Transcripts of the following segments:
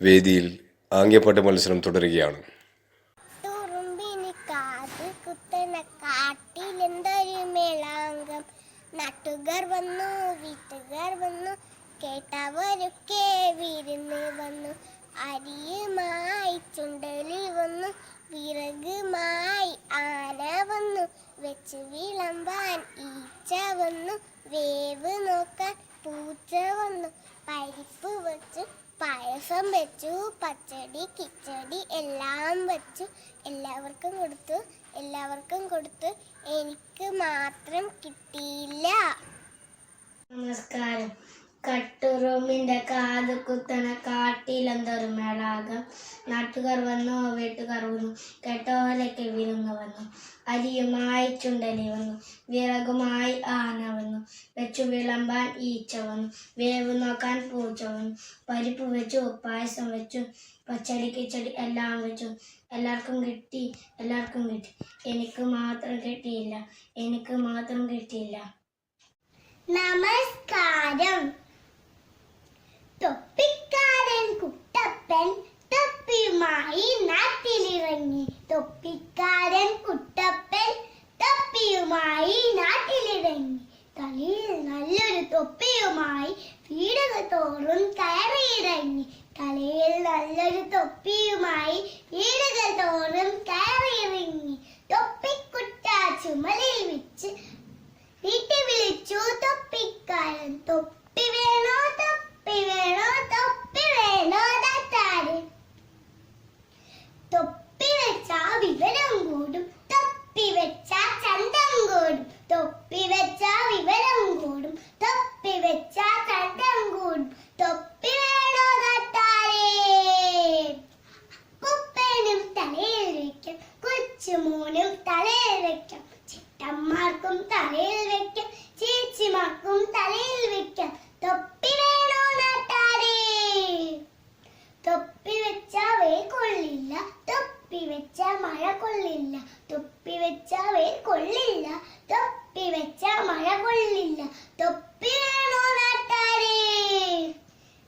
വേദിയിൽ ആംഗ്യപ്പാട്ട് മത്സരം തുടരുകയാണ്. നാട്ടുകാർ വന്നു, വീട്ടുകാർ വന്നു, കേട്ടവരൊക്കെ വിരുന്ന് വന്നു. അരിയുമായി ചുണ്ടലി വന്നു, വിറകുമായി ആന വന്നു, വെച്ച് വിളമ്പാൻ ഈച്ച വന്നു, വേവ് നോക്കാൻ പൂച്ച വന്നു. പരിപ്പ് വെച്ചു, പായസം വെച്ചു, പച്ചടി കിച്ചടി എല്ലാം വെച്ചു. എല്ലാവർക്കും കൊടുത്തു, എനിക്ക് മാത്രം കിട്ടിയില്ല. നമസ്കാരം. കട്ടുറുമ്പിന്റെ കാത് കുത്തണ കാട്ടിലെന്തൊരു മേളാകം. നാട്ടുകാർ വന്നു, വീട്ടുകാർ വന്നു, കേട്ടോലൊക്കെ വിരുന്ന് വന്നു. അരിയുമായി ചുണ്ടലി വന്നു, വിറകുമായി ആന വന്നു, വെച്ചു വിളമ്പാൻ ഈച്ച വന്നു, വേവ് നോക്കാൻ പൂച്ച വന്നു. പരിപ്പ് വെച്ചു, പായസം വെച്ചു, പച്ചടി കിച്ചടി എല്ലാം വെച്ചു. എല്ലാവർക്കും കിട്ടി, എനിക്ക് മാത്രം കിട്ടിയില്ല. നമസ്കാരം. തൊപ്പിക്കാരൻ കുട്ടപ്പൻ തൊപ്പിയുമായി നാട്ടിലിറങ്ങി. തൊപ്പിക്കാരൻ കുട്ടപ്പൻ തൊപ്പിയുമായി നാട്ടിലിറങ്ങി. തലയിൽ നല്ലൊരു തൊപ്പിയുമായി വീടുകൾ തോറും കയറിയിറങ്ങി. തലയിൽ നല്ലൊരു തൊപ്പിയുമായി വീടുകൾ തോറും കയറിയിറങ്ങി. തൊപ്പിക്കുട്ട ചുമലിൽ വെച്ച് വീട്ടിൽ വിളിച്ചു തൊപ്പിക്കാരൻ. തൊപ്പി വേണോ, തൊപ്പി വേണോ, തൊപ്പി വേണോ താത്താര്. തൊപ്പി വെച്ചാ വിവരം കൂടും, തൊപ്പി വെച്ചാ ചന്തം കൂടും. തൊപ്പി വെച്ചാ വിവരം കൂടും, തൊപ്പി വെച്ചാ ചന്തം കൂടും. തൊപ്പി വേണോ താത്താരേ. കുപ്പനും തലയിൽ വെക്കാം, കൊച്ചുമോനും തലയിൽ വെക്കാം, ചിട്ടന്മാർക്കും തലയിൽ വെക്കാം, ചേച്ചിമാർക്കും തലയിൽ വെക്കാം. തൊപ്പി വേണോ നാട്ടാരേ. തൊപ്പി വെച്ചാ വെയിൽ കൊള്ളില്ല, തൊപ്പി വെച്ചാ മഴ കൊള്ളില്ല. തൊപ്പി വെച്ചാ വെയിൽ കൊള്ളില്ല, തൊപ്പി വെച്ചാ മഴ കൊള്ളില്ല. തൊപ്പി വേണോ നാട്ടാരേ.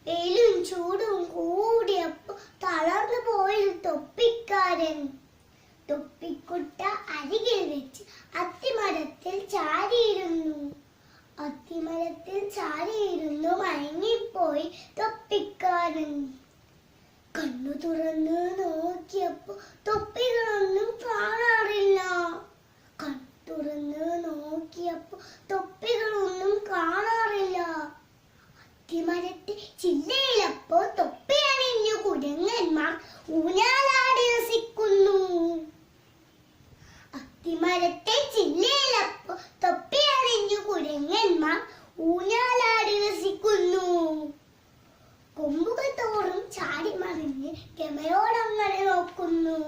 വെയിലും ചൂടും കൂടിയപ്പോ തളർന്നു പോയി തൊപ്പിക്കാരൻ. തൊപ്പിക്കുട്ട അരികിൽ വെച്ച് അത്തിമരത്തിൽ ചാരിയിരുന്നു മയങ്ങിപ്പോയി തൊപ്പിക്കാരൻ. കണ്ണു തുറന്ന് നോക്കിയപ്പോ തൊപ്പികളൊന്നും കാണാറില്ല. അത്തിമരത്തിൽ ചില്ലയിലപ്പോ തൊപ്പി അണിഞ്ഞു കുരങ്ങന്മാർ ഊഞ്ഞാലാടി രസിക്കുന്നു. അത്തിമരത്തെ ചില്ലയിലപ്പോ തൊപ്പി അണിഞ്ഞു കുരങ്ങന്മാർ ഊഞ്ഞാലാടി രസിക്കുന്നു. കൊമ്പുകൾ തോറും ചാടി മറിഞ്ഞ് ഗമയോടങ്ങനെ നോക്കുന്നു.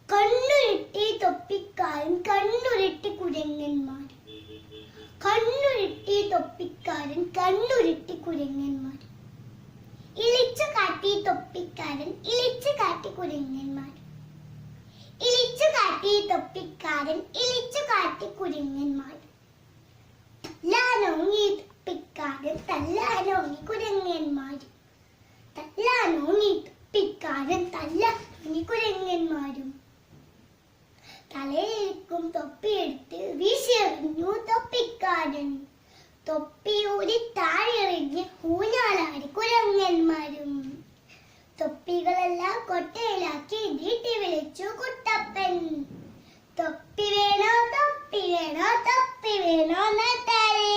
കണ്ണുരുട്ടി തൊപ്പിക്കാരൻ, കണ്ണുരുട്ടി കുരങ്ങന്മാർ. ഇളിച്ചു കാട്ടി തൊപ്പിക്കാരൻ, ഇളിച്ചു കാട്ടി കുരങ്ങന്മാർ. തല്ലാനോങ്ങി തൊപ്പിക്കാരൻ, തല്ലാനോങ്ങി കുരങ്ങന്മാരും. തലയിലിരിക്കും തൊപ്പിയെടുത്ത് വീശിയെറിഞ്ഞു തൊപ്പിക്കാരൻ. തൊപ്പിയൂരി താഴെറിഞ്ഞ് ഊഞ്ഞാലാടി കുരങ്ങന്മാരും. തൊപ്പികളെല്ലാം കൊട്ടയിലാക്കി വീട്ടിൽ വിളിച്ചു കുട്ടപ്പൻ. തൊപ്പി വേണോ, തൊപ്പി വേണോ, തൊപ്പി വേണോ നാട്ടാരേ.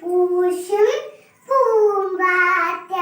പൂശും പൂമ്പാറ്റ.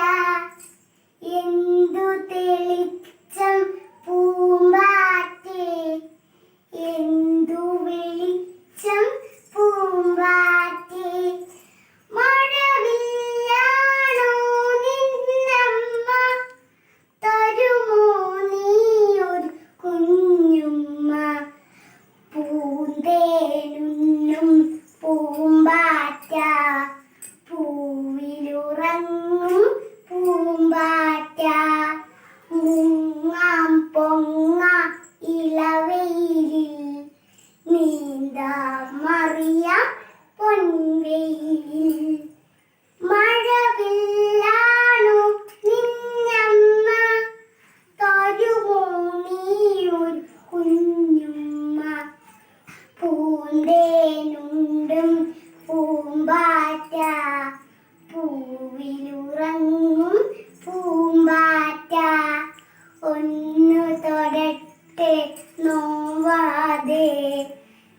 കാലത്തെ നോവാതെ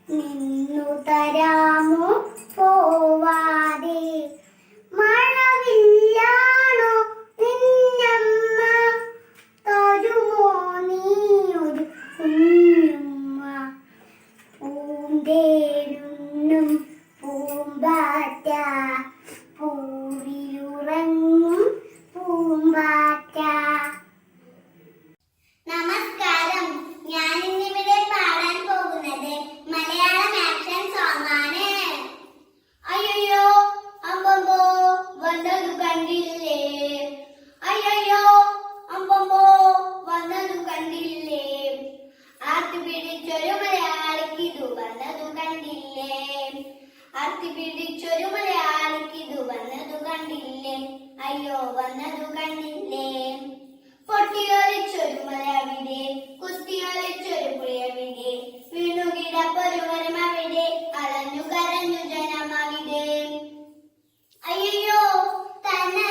നിന്നു തരാമോ പോവാതെ മഴവില്ലാണോ നിന്നമ്മ തരുമോ നീ ഒരു കുഞ്ഞുമ്മ പൂന്തേനുണ്ണും പൂമ്പാറ്റ പൂവിലുറങ്ങും പൂമ്പാറ്റ. നമസ്കാരം, ഞാൻ ഇന്നിവിടെ പാടാൻ പോകുന്നത് മലയാളം ആക്ഷൻ സോങ് ആണ്. അയ്യോ അമ്പമ്പോ വന്നതു കണ്ടില്ലേ, അയ്യോ അമ്പമ്പോ വന്നതു കണ്ടില്ലേ, ആർത്തി പിടിച്ചൊരു മലയാളിക്കിതു വന്നതു കണ്ടില്ലേ, ആർത്തി പിടിച്ചൊരു മലയാളിക്കിതു വന്നതു കണ്ടില്ലേ, അയ്യോ വന്നതു കണ്ടില്ലേ. പൊട്ടിയൊലിച്ചൊരു മലവിടെ, കുത്തിയൊലിച്ചൊരു പുഴവിടെ, വീണുകിടപ്പൊരു മരമവിടെ, അലഞ്ഞു കരഞ്ഞു ജനമവിടെ. അയ്യോ തന്നെ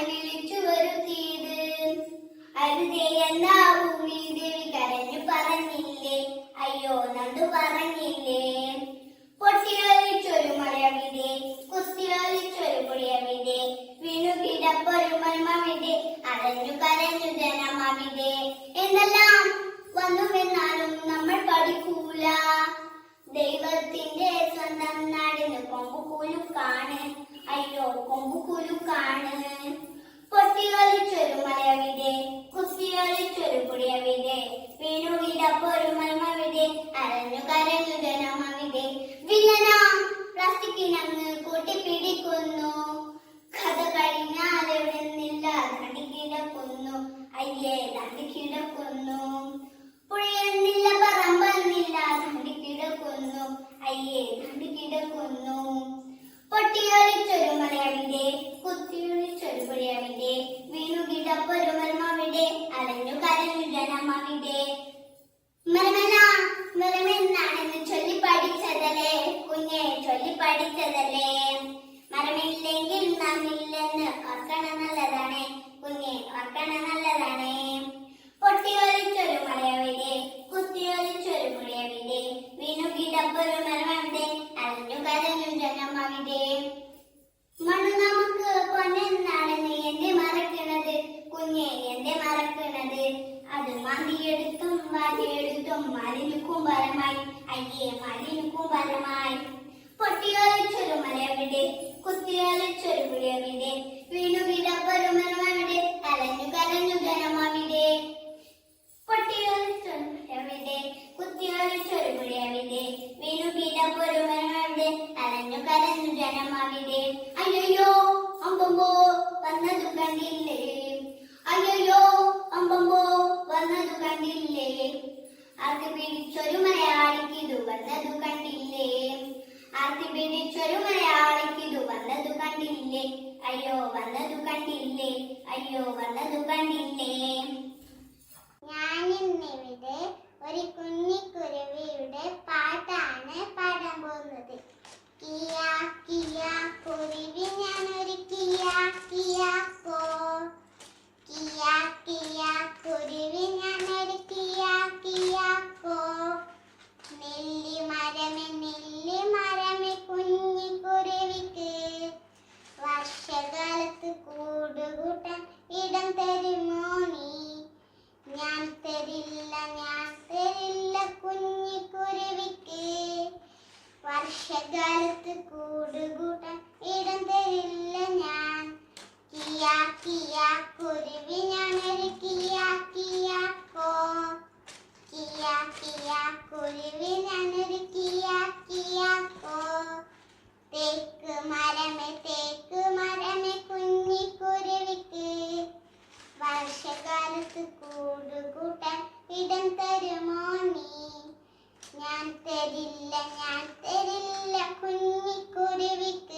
വിളിച്ചു വരുത്തിയത് അരുതേ എന്നാ ഭൂമി ദേവി കരഞ്ഞു പറഞ്ഞില്ലേ, അയ്യോ നന്ദു പറഞ്ഞില്ലേ. പൊട്ടിയൊലിച്ചൊരു മലവിടെ, കുത്തിയൊലിച്ചൊരു പുഴവിടെ, വീണുകിടപ്പൊരു മരമവിടെ, അലഞ്ഞു കരഞ്ഞു ജനമവിടെ. എന്നെല്ലാം വന്നുവെന്നാലും നമ്മൾ പഠിക്കൂല, ദൈവത്തിന്റെ സ്വന്തം നാടിന് കൊമ്പുകുലുക്കാണ്, അയ്യോ കൊമ്പുകുലുക്കാണ്. പൊട്ടിയൊലിച്ചൊരു മലവിടെ, കുത്തിയൊലിച്ചൊരു പുഴവിടെ, വീണുകിടപ്പൊരു മരമവിടെ, അലഞ്ഞു കരഞ്ഞു ജനമവിടെ. വില്ലനാം പ്ലാസ്റ്റിക്കിനങ്ങ് കൂട്ടിപ്പിടിക്കുന്നു, കഥ കഴിഞ്ഞാൽ എവിടെ നിന്നില്ല ദാണ്ടി കിടക്കുന്നു, അയ്യേ ദാണ്ടി കിടക്കുന്നു. പുഴയെന്നില്ല പറമ്പെന്നില്ല ദാണ്ടി കിടക്കുന്നു, അയ്യേ ദാണ്ടി കിടക്കുന്നു. പൊട്ടിയൊലിച്ചൊരു മലയവിടെ, കുത്തിയൊലിച്ചൊരു പുഴയവിടെ, വീണുകിടപ്പൊരു മരമവിടെ, അലഞ്ഞു കരഞ്ഞു ജനമവിടെ. മരമല്ല മരമെന്നാണെന്ന് ചൊല്ലി പഠിച്ചതല്ലേ കുഞ്ഞെ, ചൊല്ലി പഠിച്ചതല്ലേ. മരമില്ലെങ്കിൽ നാം ഇല്ലെന്ന് ഓർക്കണ നല്ലതാണ് കുഞ്ഞെ, ഓർക്കണ നല്ലതാണ്. പൊട്ടിയൊലിച്ചൊരു മലയവിടെ, കുത്തിയൊലിച്ചൊരു പുഴയവിടെ, വീണുകിടപ്പൊരു മരമവിടെ, അലഞ്ഞു കരഞ്ഞു ജനമവിടെ. മണ്ണ് നമുക്ക് പൊന്നെന്നാണെന്ന് എന്റെ മറക്കണത് കുഞ്ഞെ, എന്റെ മറക്കണത്. അത് മാന്തിയെടുത്തും വാരിയെടുത്തും മലിനുക്കും പരമായി, അയ്യേ മലിനുക്കും പരമായി. പൊട്ടിയൊലിച്ചൊരു മലയവിടെ, കുത്തിയൊലിച്ചൊരു പുഴയവിടെ, വീണുകിടപ്പൊരു മരമവിടെ, അലഞ്ഞു കരഞ്ഞു ജനമവിടെ. പൊട്ടിയൊലിച്ചൊരു മലയവിടെ, കുത്തിയൊലിച്ചൊരു പുഴയവിടെ, വീണുകിടപ്പൊരു മരമവിടെ, അലഞ്ഞു കരഞ്ഞു ജനമവിടെ. അയ്യോ അമ്പമ്പോ വന്നതു കണ്ടില്ലേ, അയ്യോ അമ്പമ്പോ വന്നതു കണ്ടില്ലേ, ആർത്തി പിടിച്ചൊരു മലയാളിക്കിതു വന്നതു കണ്ടില്ലേ, ആർത്തി പിടിച്ചൊരു മലയാളിക്കിതു വന്നതു കണ്ടില്ലേ, അയ്യോ വന്നതു കണ്ടില്ലേ, അയ്യോ വന്നതു കണ്ടില്ലേ. ഞാനിന്നിവിടെ ഒരു കുഞ്ഞിക്കുരുവിയുടെ പാട്ടാണ് പാടാൻ പോകുന്നത്. കിയാ കിയാ കുരുവി ഞാനൊരു കിയാ കിയാ കോ, കിയാ കിയാ കുരുവി ഞാനൊരു കിയാ കിയാ കോ. നെല്ലി മരമേ കുഞ്ഞിക്കുരുവിക്ക് വർഷകാലത്ത് കൂടുകൂട്ടാൻ ഇടം തരുമോ നീ. ഞാൻ തരില്ല കുഞ്ഞിക്കുരുവിക്ക് വർഷകാലത്ത് കൂടുകൂട്ടാൻ ഇടം തരില്ല ഞാൻ. കിയാ കിയാ കുരുവി ഞാനൊരു കിയാ കിയാ കോ, കിയാ കിയാ കുരുവി ഞാനൊരു കിയാ കിയാ കോ. തേക്ക് മരമേ കുഞ്ഞിക്കുരുവിക്ക് വർഷകാലത്ത് കൂടുകൂട്ടാൻ ഇടം തരുമോ നീ. ഞാൻ തരില്ല കുഞ്ഞിക്കുരുവിക്ക്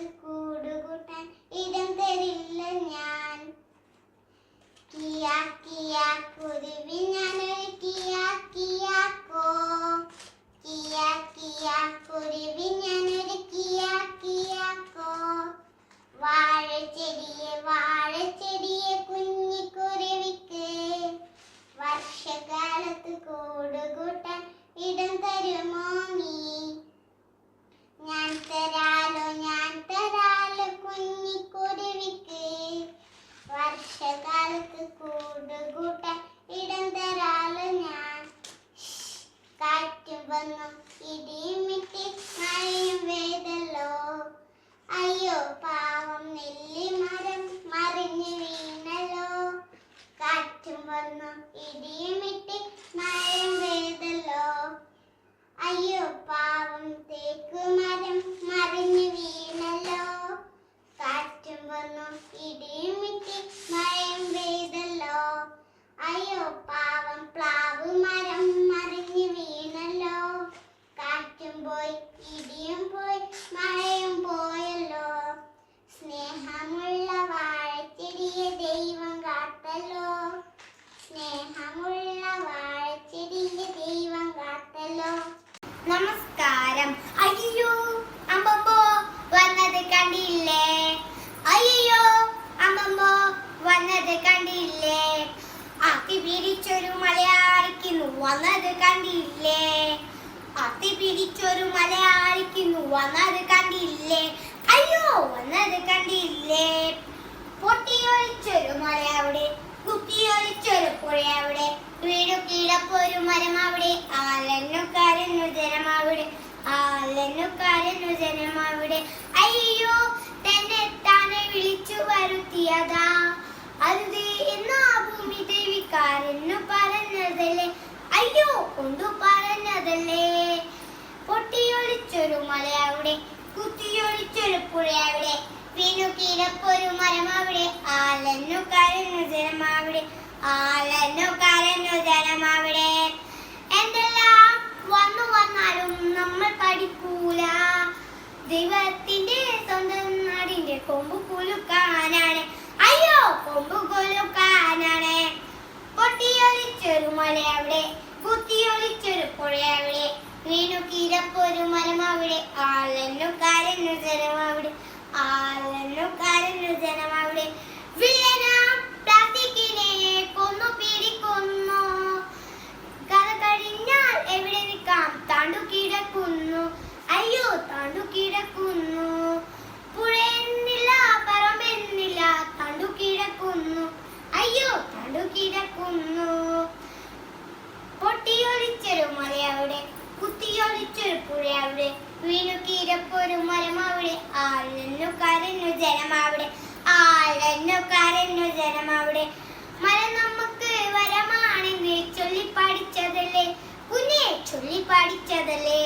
വർഷകാലത്ത് കൂടുകൂട്ടാൻ ഇടം തരില്ല ഞാൻ. കിയാ കിയാ കുരുവി ഞാനൊരു കിയാ കിയാക്കോ. കിയാ കിയാ കുരുവി ഞാനൊരു കിയാ കിയാക്കോ. വാഴച്ചെടിയെ കുഞ്ഞിക്കുരുവിക്ക് വർഷകാലത്ത് കൂടുകൂട്ടാൻ ഇടം തരുമോ നീ? ഞാൻ തരാലോ കുഞ്ഞിക്കുരുവിക്ക് വർഷകാലത്ത് കൂടുകൂട്ടാൻ ഇടം തരാലോ ഞാൻ. കാറ്റും വന്നു ഇടിയും മിട്ടി മഴയും പെയ്തല്ലോ. അയ്യോ പാവം നെല്ലിമരം മറിഞ്ഞു വീണല്ലോ. കാറ്റും വന്നു ഇടിയും മിട്ടി മഴയും പെയ്തല്ലോ. അയ്യോ പാവം തേക്കുമരം മറിഞ്ഞു വീണല്ലോ. കാറ്റും വന്നു ഇടിയും മിട്ടി മഴയും പെയ്തല്ലോ. അയ്യോ പാവം പ്ലാവ് മരം മറിഞ്ഞു വീണല്ലോ. കാറ്റും പോയി ഇടിയും പോയി മഴയും പോയല്ലോ. സ്നേഹമുള്ള വാഴച്ചെടിയെ ദൈവം കാത്തല്ലോ. സ്നേഹമുള്ള വാഴച്ചെടിയെ ദൈവം കാത്തല്ലോ. നമസ്കാരം. അയ്യോ അമ്മമ്മോ വന്നത് കണ്ടില്ലേ? അയ്യോ അമ്മമ്മോ വന്നത് കണ്ടില്ലേ? അത്തി പിടിച്ചൊരു മലയാളിക്കുന്നു വന്നത് കണ്ടില്ലേ? അത്തി പിടിച്ചൊരു മലയാളിക്കുന്നു വന്നത് കണ്ടില്ലേ? അയ്യോ വന്നത് കണ്ടില്ലേ? പൊട്ടിയൊളിച്ചൊരു മലയവിടെ, കുത്തിയൊളിച്ചൊരു പുഴയവിടെ, വീടു കിടപ്പൊരു മരമവിടെ, ആലന്നു കരഞ്ഞു ജനമവിടെ, ആലന്നു കരഞ്ഞു ജനമവിടെ. അയ്യോ തന്നെ താനെ വിളിച്ചു വരുത്തിയതാ അരുതേ എന്നാ ഭൂമി ദേവിക്കാരെന്നു പറഞ്ഞതല്ലേ? അയ്യോ കൊണ്ടു പറഞ്ഞതല്ലേ? പൊട്ടിയൊളിച്ചൊരു മലയവിടെ, കുത്തിയൊളിച്ചൊരു പുഴയവിടെ, വീണു കിടപ്പൊരു മരമവിടെ, ആലന്നു കരഞ്ഞു ജനമവിടെ, ആലന്നു കരഞ്ഞു ജനമവിടെ. എന്തെല്ലാം വന്നാലും നമ്മൾ പഠിക്കൂല. ദൈവത്തിന്റെ സ്വന്തം നാടിന്റെ കൊമ്പ് കുലുക്കാനാണ്. അയ്യോ കൊമ്പ് കുലുക്കാനാണ്. പൊട്ടിയൊളിച്ചൊരു മലയവിടെ, കുത്തിയൊളിച്ചൊരു പുഴയവിടെ, വീണു കിടപ്പൊരു മരമവിടെ, ആലന്നു കരഞ്ഞു ജനമവിടെ, ആലന്നു കരഞ്ഞു ജനമവിടെ. വില്ലനാം പ്ലാസ്റ്റിക്കിനെ കൊന്നു പിടിക്കുന്നു. കഥ കഴിഞ്ഞാൽ എവിടെ നിൽക്കാം? താണ്ടു കിടക്കുന്നു. അയ്യോ താണ്ടു കിടക്കുന്നു. പുഴയെന്നില്ല പറമ്പെന്നില്ല താണ്ടു കിടക്കുന്നു. അയ്യോ താണ്ടു കിടക്കുന്നു. പൊട്ടിയൊളിച്ചൊരു മലയവിടെ, കുത്തിയൊളിച്ചൊരു പുഴയവിടെ, വീണു കിടപ്പൊരു മരമവിടെ, ആലന്നു കരഞ്ഞു ജനമവിടെ, ആലന്നു കരഞ്ഞു ജനമവിടെ. മരം നമുക്ക് വരമാണെന്ന് ചൊല്ലി പഠിച്ചതല്ലേ കുഞ്ഞെ, ചൊല്ലി പഠിച്ചതല്ലേ?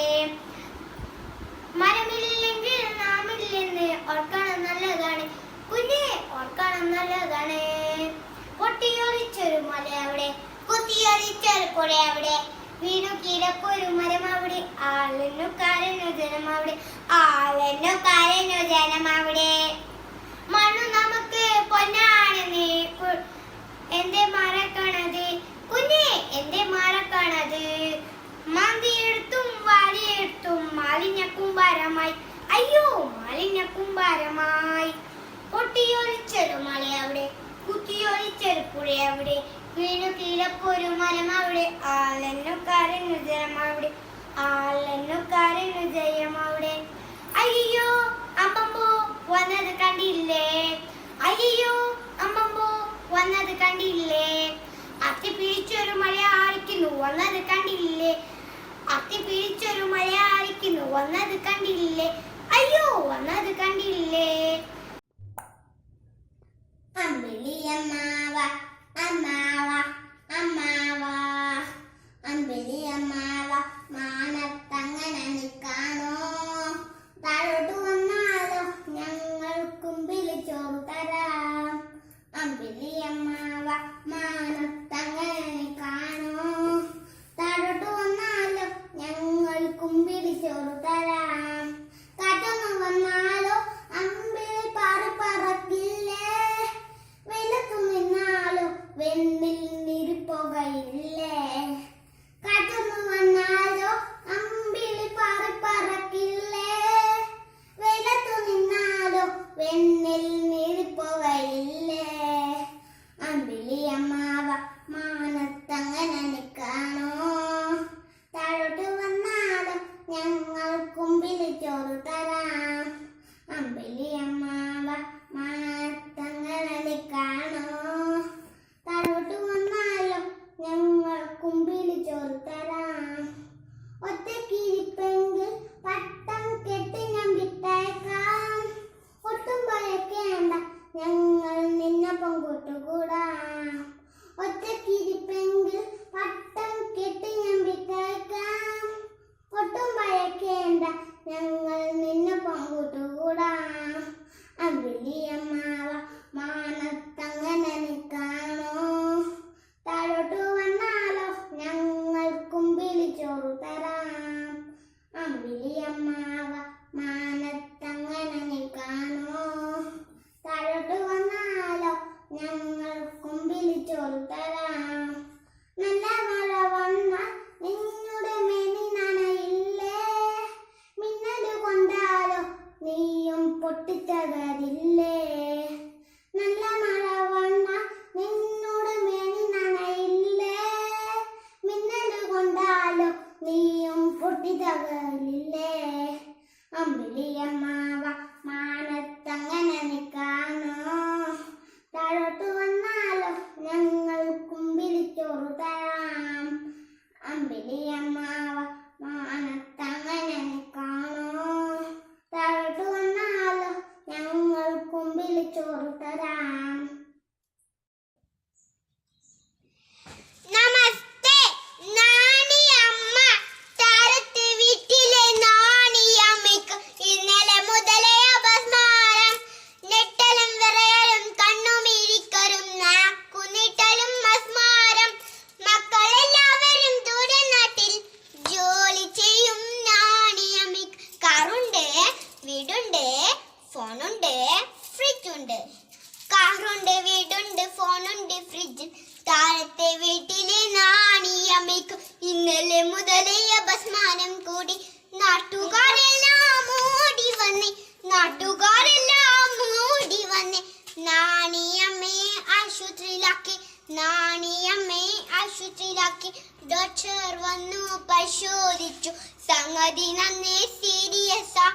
മരമില്ലെങ്കിൽ നാമില്ലെന്ന് ഓർക്കണം നല്ലതാണ് കുഞ്ഞെ, ഓർക്കണം നല്ലതാണ്. പൊട്ടിയൊളിച്ചൊരു മലയവിടെ, കുത്തിയൊളിച്ചൊരു പുഴയവിടെ, വീണു കിടപ്പൊരു മരമവിടെ, ആലന്നു കരഞ്ഞു ജനമവിടെ, ആലന്നു കരഞ്ഞു ജനമവിടെ. മണ്ണു നമുക്ക് പൊന്നാണെന്ന് എന്തേ മറക്കണത് കുഞ്ഞെ, എന്തേ മറക്കണത്? മാന്തിയെടുത്തും വാരിയെടുത്തും മാലിന്യക്കൂമ്പാരമായി. അയ്യോ മാലിന്യക്കൂമ്പാരമായി. പൊട്ടിയൊളിച്ചൊരു മലയവിടെ, കുത്തിയൊളിച്ചൊരു പുഴയവിടെ, വീണു കിടപ്പൊരു മരമവിടെ, ആലന്നു കരഞ്ഞു ജനമവിടെ, ആലന്നു കരഞ്ഞു ജയമവിടെ. അയ്യോ അമ്മമ്മോ വന്നത് കണ്ടില്ലേ? അയ്യോ അമ്മമ്മോ വന്നത് കണ്ടില്ലേ? അത്തി പിടിച്ചൊരു മലയാളിക്കുന്നു വന്നത് കണ്ടില്ലേ? അത്തി പിടിച്ചൊരു മലയാളിക്കുന്നു വന്നത് കണ്ടില്ലേ? അയ്യോ വന്നത് കണ്ടില്ലേ? അമ്പിളിയമ്മാവ അമ്മാവ അമ്മാവ, അമ്പിളിയമ്മാവ മാനത്തങ്ങനെ നിൽക്കാനോ? താഴോട്ട് വന്നാലോ ഞങ്ങൾക്കും വിളിച്ചോറ് തരാം. അമ്പിളിയമ്മാവ മാനത്തങ്ങനെ നിൽക്കാനോ? താഴോട്ട് വന്നാലോ ഞങ്ങൾക്കും വിളിച്ചോറ് തരാം. കാറ്റൊന്നും വന്നാലോ അമ്മ പൊട്ടിത്തകരില്ലേ നല്ല മഴ വന്ന നിന്നോട് മേനി നനയില്ലേ മിന്നല് കൊണ്ടാലോ നീയും പൊട്ടിത്തകരില്ലേ അമ്പിളിയമ്മാവ മാനത്തങ്ങനെ നിൽക്കാനോ താഴോട്ട് വന്നാലോ ഞങ്ങൾക്കും വിളിച്ചോറ് തരാം അമ്പിളിയമ്മാവ മാനത്തങ്ങനെ നിൽക്കാനോ താഴോട്ട് വന്നാലോ ഞങ്ങൾക്കും വിളിച്ചോറ് തരാം. നമസ്തേ നാണിയമ്മ താരത്തെ വീട്ടിലെ നാണിയമ്മയ്ക്ക് ഇന്നലെ മുതലേ അപസ്മാരം നെട്ടലും വിറയലും കണ്ണുമിരിക്കലും നാക്കുനിട്ടലും അസ്മാരം മക്കളെല്ലാവരും ദൂരെ നാട്ടിൽ ജോലി ചെയ്യും നാണിയമ്മയ്ക്ക് കാറുണ്ട് വീടുണ്ട് ഫോണുണ്ട് ഫ്രിഡ്ജുണ്ട് കാറുണ്ട് വീടുണ്ട് ഫോണുണ്ട് ഫ്രിഡ്ജ് താഴത്തെ വീട്ടിലെ നാണിയമ്മയ്ക്ക് ഇന്നലെ മുതലേ അപസ്മാരം കൂടി നാട്ടുകാരെല്ലാം ഓടി വന്നേ നാണിയമ്മയെ ആശുപത്രിയിലാക്കി ഡോക്ടർ വന്നു പരിശോധിച്ചു സംഗതി നന്നേ സീരിയസാ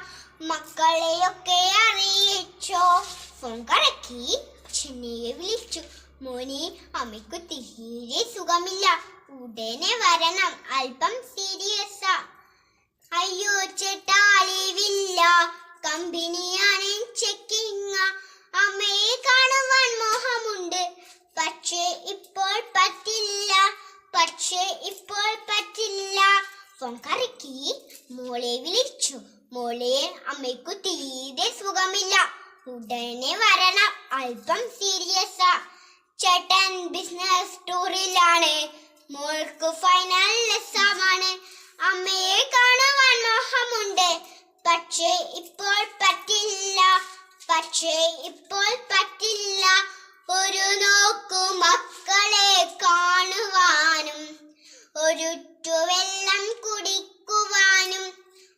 മക്കളെയൊക്കെ അറിയിച്ചോ ഫോൺ കറക്കി ചെന്നൈയെ വിളിച്ചു മോനെ അമ്മയ്ക്ക് തീരെ സുഖമില്ല ഉടനെ വരണം അല്പം സീരിയസാ അയ്യോ ചേട്ടാ ലീവില്ല കമ്പനിയാണ് ചെക്കിങ് അമ്മയെ കാണുവാൻ മോഹമുണ്ട് പക്ഷേ ഇപ്പോൾ പറ്റില്ല ഫോൺ കറക്കി മോളെ വിളിച്ചു മോളെ അമ്മയ്ക്ക് തീരെ സുഖമില്ല ഉടനെ വരണം അല്പം സീരിയസാ ചേട്ടൻ ബിസിനസ് ടൂറിലാണ് മോൾക്ക് ഫൈനൽ എക്സാമാണ് അമ്മയെ കാണുവാൻ മോഹമുണ്ട് പക്ഷേ ഇപ്പോൾ പറ്റില്ല ഒരു നോക്കു മക്കളെ കാണുവാനും ഒരുറ്റു വെള്ളം കുടിക്കുവാനും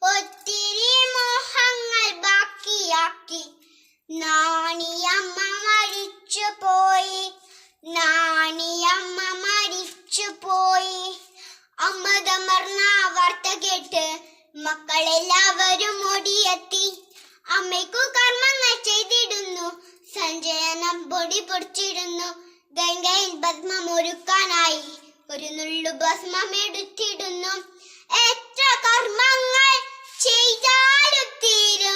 ഒത്തിരി മോഹങ്ങൾ ബാക്കിയാക്കി നാണിയമ്മ മരിച്ചുപോയി അമ്മതമർന്ന വാർത്ത കേട്ട് മക്കളെല്ലാവരും ഓടിയെത്തി അമ്മയ്ക്കു കർമ്മങ്ങൾ ചെയ്തിടുന്നു സഞ്ജയനം പൊടി പൊടിച്ചിടുന്നു ഗംഗയിൽ ഭസ്മം ഒരുക്കാനായി ഒരു നുള്ളു ഭസ്മം എടുത്തിടുന്നു എത്ര കർമ്മങ്ങൾ ചെയ്താലും തീരും